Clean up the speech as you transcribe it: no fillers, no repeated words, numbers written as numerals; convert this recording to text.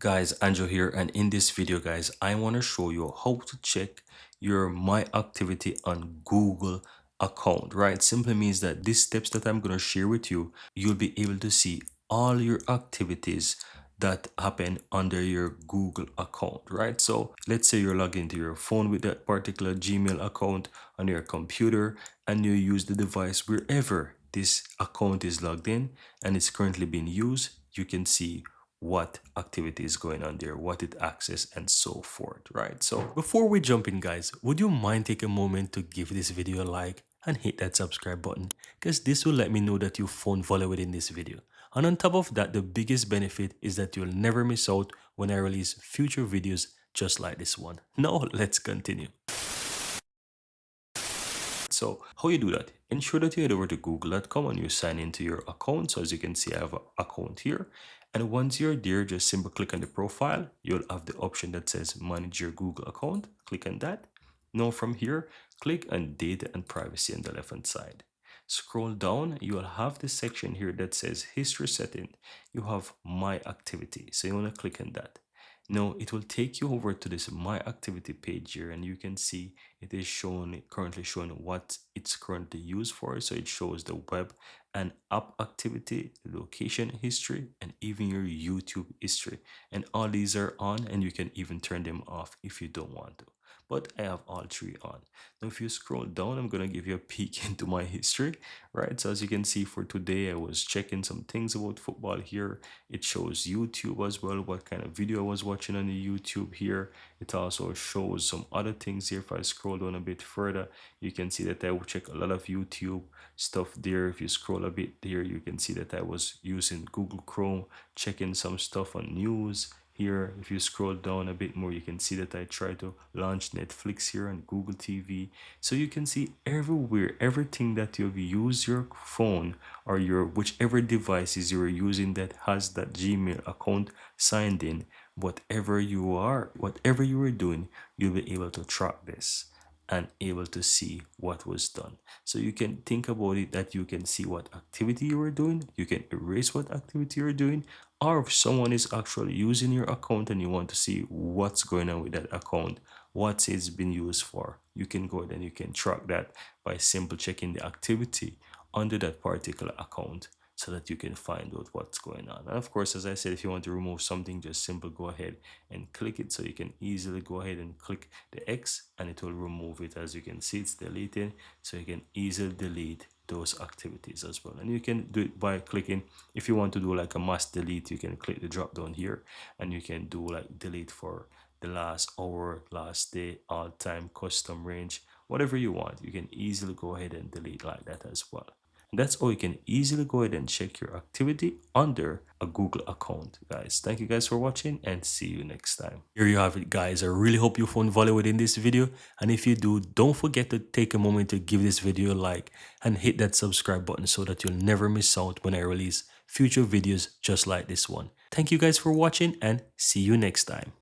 Guys, Andrew here, and in this video guys I want to show you how to check your my activity on Google account. Right, simply means that these steps that I'm going to share with you, you'll be able to see all your activities that happen under your Google account. Right, so let's say you're logged into your phone with that particular Gmail account on your computer, and you use the device wherever this account is logged in and it's currently being used. You can see what activity is going on there, what it access, and so forth. Right, so before we jump in guys, would you mind take a moment to give this video a like and hit that subscribe button, because this will let me know that you found value within this video. And on top of that, the biggest benefit is that you'll never miss out when I release future videos just like this one. Now let's continue. So how you do that? Ensure that you head over to google.com and you sign into your account. So as you can see, I have an account here. And once you're there, just simply click on the profile. You'll have the option that says manage your Google account. Click on that. Now from here, click on data and privacy on the left hand side. Scroll down, you will have this section here that says history setting. You have my activity. So you want to click on that. Now it will take you over to this my activity page here, and you can see it is currently showing what it's currently used for. So it shows the web and app activity, location history, and even your YouTube history. And all these are on, and you can even turn them off if you don't want to. But I have all three on. Now if you scroll down, I'm gonna give you a peek into my history. Right, so as you can see, for today I was checking some things about football here. It shows YouTube as well, what kind of video I was watching on the YouTube here. It also shows some other things here. If I scroll down a bit further, you can see that I will check a lot of YouTube stuff there. If you scroll a bit here, you can see that I was using Google Chrome, checking some stuff on news. Here, if you scroll down a bit more, you can see that I try to launch Netflix here and Google TV. So you can see everywhere, everything that you've used your phone or your whichever devices you're using that has that Gmail account signed in, whatever you are doing, you'll be able to track this and able to see what was done. So you can think about it that you can see what activity you were doing, you can erase what activity you're doing, or if someone is actually using your account and you want to see what's going on with that account, what it's been used for, you can go ahead and you can track that by simply checking the activity under that particular account, so that you can find out what's going on. And of course, as I said, if you want to remove something, just simply go ahead and click it. So you can easily go ahead and click the X and it will remove it. As you can see, it's deleted, so you can easily delete those activities as well. And you can do it by clicking, if you want to do like a mass delete, you can click the drop down here and you can do like delete for the last hour, last day, all time, custom range, whatever you want. You can easily go ahead and delete like that as well. That's how you can easily go ahead and check your activity under a Google account, guys. Thank you guys for watching and see you next time. Here you have it, guys. I really hope you found value within this video. And if you do, don't forget to take a moment to give this video a like and hit that subscribe button so that you'll never miss out when I release future videos just like this one. Thank you guys for watching and see you next time.